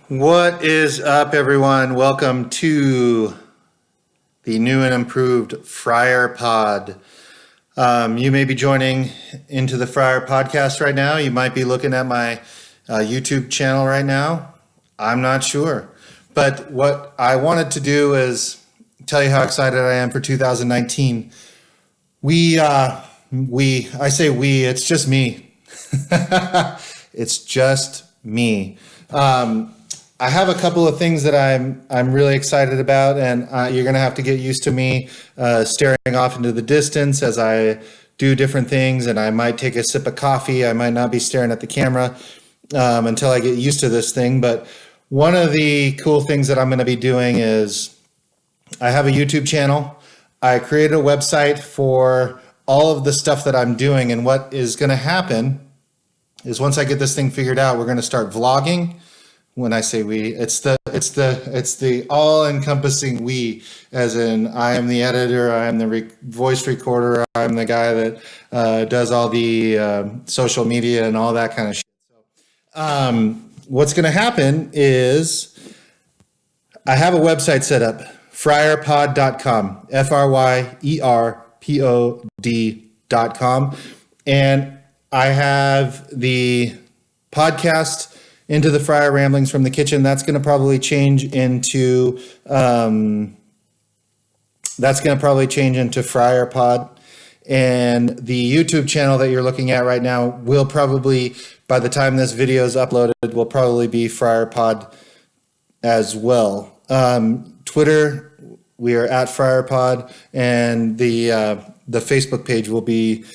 What is up, everyone? Welcome to the new and improved Fryper Pod. You may be joining into the Fryper Podcast right now. You might be looking at my YouTube channel right now. I'm not sure. But what I wanted to do is tell you how excited I am for 2019. I say we, it's just me. It's just me. I have a couple of things that I'm really excited about, and you're going to have to get used to me staring off into the distance as I do different things, and I might take a sip of coffee. I might not be staring at the camera until I get used to this thing. But one of the cool things that I'm going to be doing is I have a YouTube channel. I created a website for all of the stuff that I'm doing, and what is going to happen is once I get this thing figured out, we're going to start vlogging. When I say we, it's the all-encompassing we, as in I am the editor, I am the voice recorder, I'm the guy that does all the social media and all that kind of shit. So, what's going to happen is I have a website set up, fryerpod.com, FRYERPOD.com, and I have the podcast Into the Fryer Ramblings from the Kitchen. That's going to probably change into Fryper Pod. And the YouTube channel that you're looking at right now will probably, by the time this video is uploaded, will probably be Fryper Pod as well. Twitter, we are at Fryper Pod, and the Facebook page will be,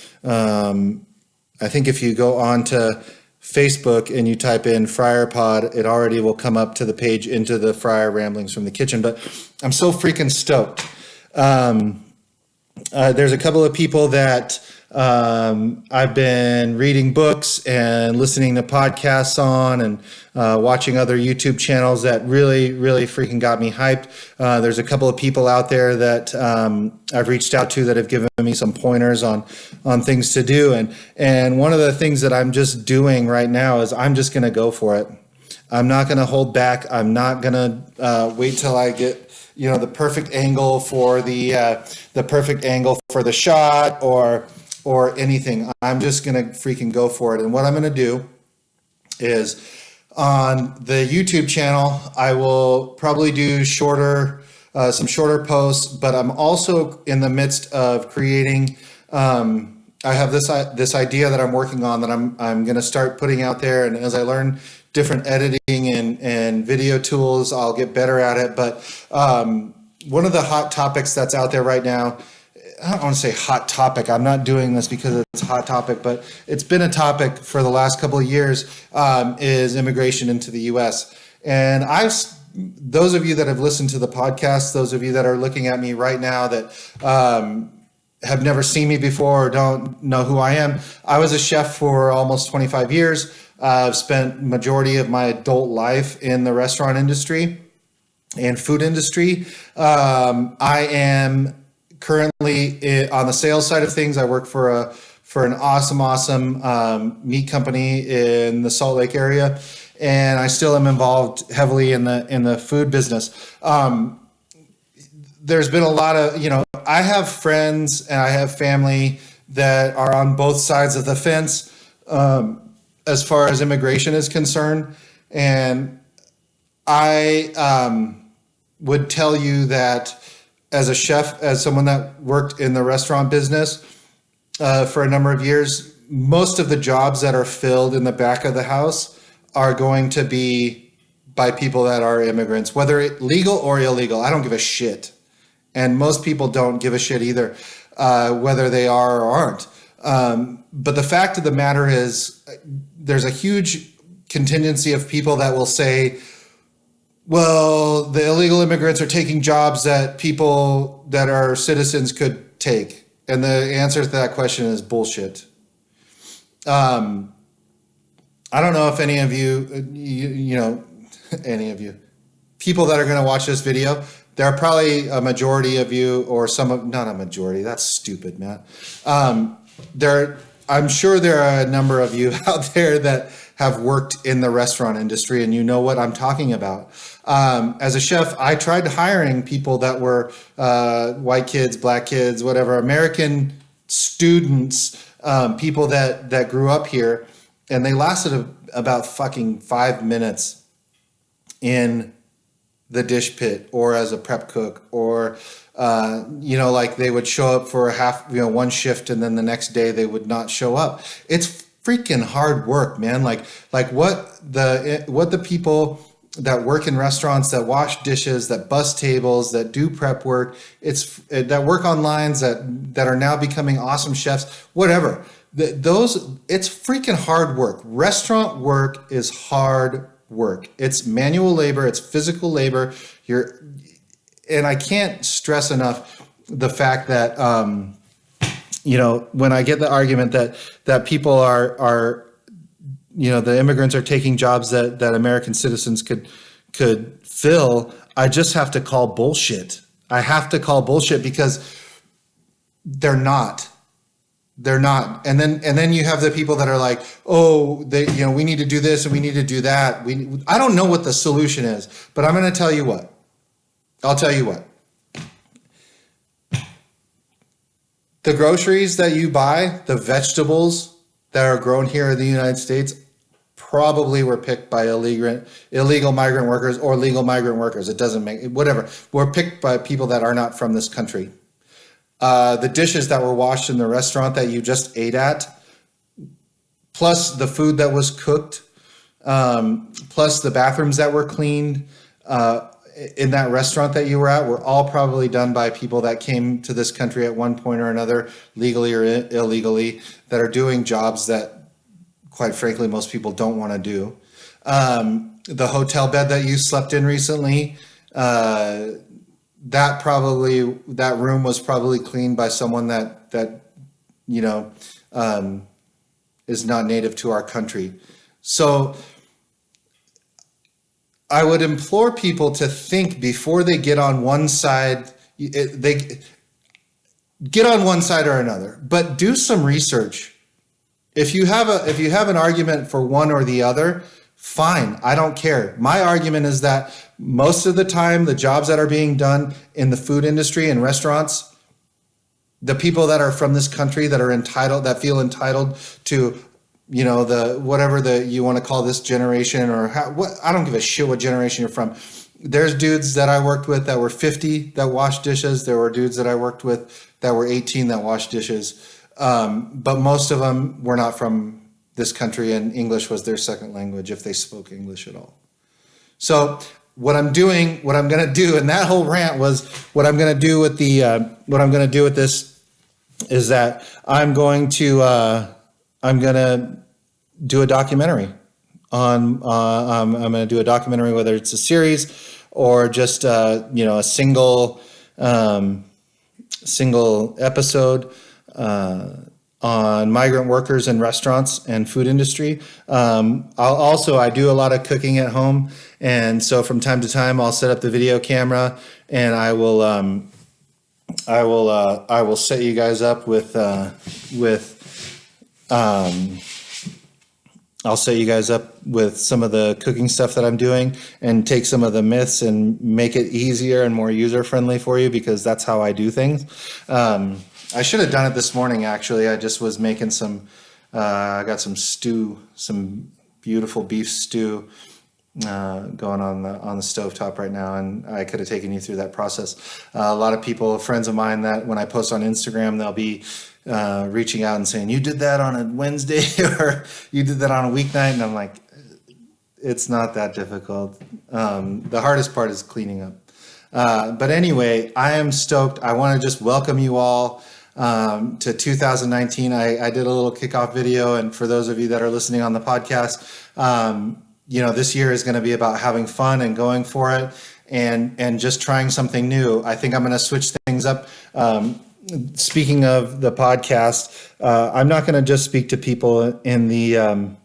I think if you go on to Facebook and you type in Fryper Pod, it already will come up to the page Into the Fryer Ramblings from the Kitchen. But I'm so freaking stoked. There's a couple of people that I've been reading books and listening to podcasts on, and watching other YouTube channels that really freaking got me hyped. There's a couple of people out there that I've reached out to that have given me some pointers on things to do. And one of the things that I'm just doing right now is I'm just going to go for it. I'm not going to hold back. I'm not going to wait till I get the perfect angle for the perfect angle for the shot or anything. I'm just going to freaking go for it. And what I'm going to do is on the YouTube channel, I will probably do some shorter posts, but I'm also in the midst of creating, I have this idea that I'm working on that I'm going to start putting out there. And as I learn different editing and video tools, I'll get better at it. But one of the hot topics that's out there right now, I don't want to say hot topic. I'm not doing this because it's a hot topic, but it's been a topic for the last couple of years, is immigration into the U.S. And those of you that have listened to the podcast, those of you that are looking at me right now that have never seen me before or don't know who I am, I was a chef for almost 25 years. I've spent majority of my adult life in the restaurant industry and food industry. I am currently on the sales side of things. I work for an awesome meat company in the Salt Lake area, and I still am involved heavily in the food business. There's been a lot of, I have friends and I have family that are on both sides of the fence as far as immigration is concerned, and I would tell you that as a chef, as someone that worked in the restaurant business for a number of years, most of the jobs that are filled in the back of the house are going to be by people that are immigrants, whether it legal or illegal. I don't give a shit. And most people don't give a shit either, whether they are or aren't. But the fact of the matter is there's a huge contingency of people that will say, well, the illegal immigrants are taking jobs that people that are citizens could take. And the answer to that question is bullshit. I don't know if any of you, any of you, people that are going to watch this video, there are probably a majority of you, or not a majority, that's stupid, Matt. I'm sure there are a number of you out there that have worked in the restaurant industry, and you know what I'm talking about. As a chef, I tried hiring people that were white kids, black kids, whatever, American students, people that grew up here, and they lasted about fucking 5 minutes in the dish pit or as a prep cook, or like they would show up for one shift, and then the next day they would not show up. It's freaking hard work, man. Like what the people that work in restaurants, that wash dishes, that bus tables, that do prep work, that work on lines, that are now becoming awesome chefs, whatever. It's freaking hard work. Restaurant work is hard work. It's manual labor. It's physical labor. And I can't stress enough the fact that, when I get the argument that people are the immigrants are taking jobs that American citizens could fill, I just have to call bullshit. I have to call bullshit, because they're not. They're not. And then you have the people that are like, oh, we need to do this and we need to do that. I don't know what the solution is, but I'm going to tell you what. I'll tell you what. The groceries that you buy, the vegetables that are grown here in the United States, probably were picked by illegal migrant workers or legal migrant workers. It doesn't make whatever. Were picked by people that are not from this country. The dishes that were washed in the restaurant that you just ate at, plus the food that was cooked, plus the bathrooms that were cleaned in that restaurant that you were at, were all probably done by people that came to this country at one point or another, legally or illegally, that are doing jobs that, quite frankly, most people don't want to do. The hotel bed that you slept in recently, that room was probably cleaned by someone that is not native to our country. So I would implore people to think before they get on one side. They get on one side or another, but do some research. If you have an argument for one or the other, fine. I don't care. My argument is that most of the time, the jobs that are being done in the food industry and restaurants, the people that are from this country that feel entitled to, you want to call this generation, or I don't give a shit what generation you're from. There's dudes that I worked with that were 50 that washed dishes. There were dudes that I worked with that were 18 that washed dishes. But most of them were not from this country, and English was their second language, if they spoke English at all. So what I'm going to do, and that whole rant was what I'm going to do with this is that I'm going to do a documentary on, I'm going to do a documentary, whether it's a series or just, a single episode, on migrant workers in restaurants and food industry. I do a lot of cooking at home, and so from time to time I'll set up the video camera, and I will set you guys up with I'll set you guys up with some of the cooking stuff that I'm doing, and take some of the myths and make it easier and more user friendly for you, because that's how I do things. I should have done it this morning, actually. I just was making I got some stew, some beautiful beef stew going on the stovetop right now, and I could have taken you through that process. A lot of people, friends of mine, that when I post on Instagram, they'll be reaching out and saying, you did that on a Wednesday or you did that on a weeknight, and I'm like, it's not that difficult. The hardest part is cleaning up. But anyway, I am stoked. I want to just welcome you all to 2019. I did a little kickoff video, and for those of you that are listening on the podcast, this year is going to be about having fun and going for it, and just trying something new. I think I'm going to switch things up. Speaking of the podcast, I'm not going to just speak to people in the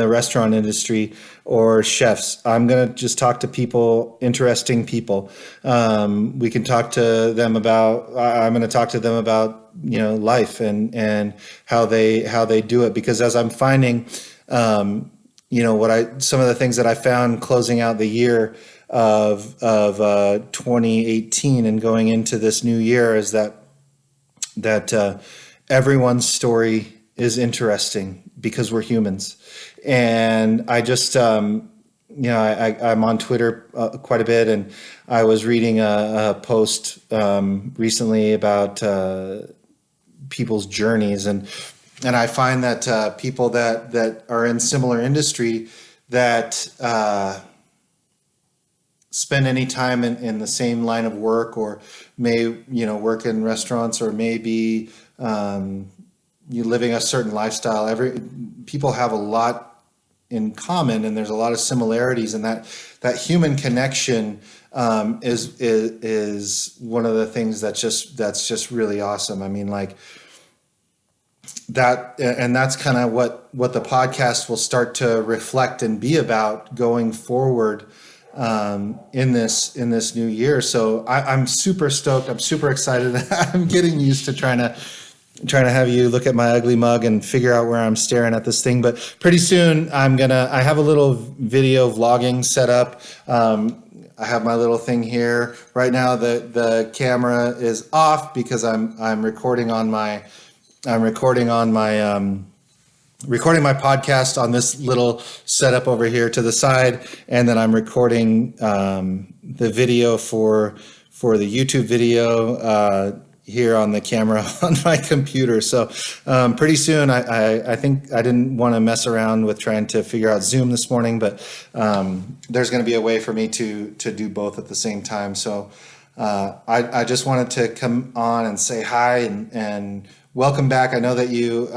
restaurant industry or chefs. I'm going to just talk to people, interesting people. We can talk to them about, I'm going to talk to them about, life and how they do it. Because as I'm finding, some of the things that I found closing out the year of 2018 and going into this new year is that everyone's story is interesting because we're humans. And I just, I'm on Twitter quite a bit, and I was reading a post recently about people's journeys, and I find that people that are in similar industry that spend any time in the same line of work, or may work in restaurants, or maybe you living a certain lifestyle. People have a lot in common, and there's a lot of similarities, and that human connection is one of the things that's just really awesome. I mean, like that, and that's kind of what the podcast will start to reflect and be about going forward in this new year. So I'm super stoked. I'm super excited. I'm getting used to trying to have you look at my ugly mug and figure out where I'm staring at this thing. But pretty soon I have a little video vlogging set up. I have my little thing here right now. The camera is off because I'm recording my podcast on this little setup over here to the side, and then I'm recording the video for the YouTube video here on the camera on my computer. So pretty soon, I think I didn't want to mess around with trying to figure out Zoom this morning, but there's going to be a way for me to do both at the same time. So I just wanted to come on and say hi and welcome back. I know that you,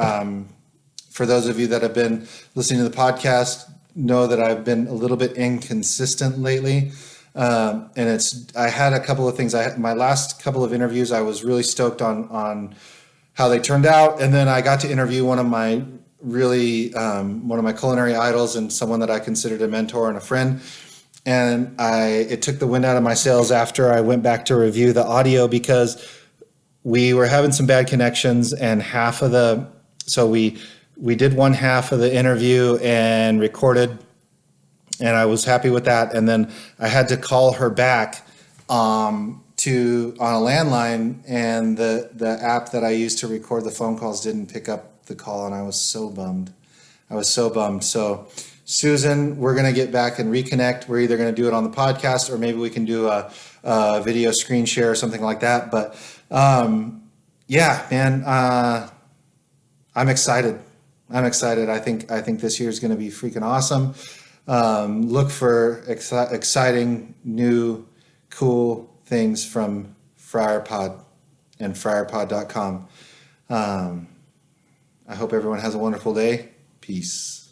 for those of you that have been listening to the podcast, know that I've been a little bit inconsistent lately. And I had a couple of things. My last couple of interviews, I was really stoked on how they turned out. And then I got to interview one of my culinary idols, and someone that I considered a mentor and a friend. And it took the wind out of my sails after I went back to review the audio, because we were having some bad connections, and we did one half of the interview and recorded, and I was happy with that. And then I had to call her back on a landline, and the app that I used to record the phone calls didn't pick up the call, and I was so bummed. So Susan, we're going to get back and reconnect. We're either going to do it on the podcast, or maybe we can do a video screen share or something like that. But yeah, man, I'm excited. I think this year is going to be freaking awesome. Look for exciting, new, cool things from Fryper Pod and fryerpod.com. I hope everyone has a wonderful day. Peace.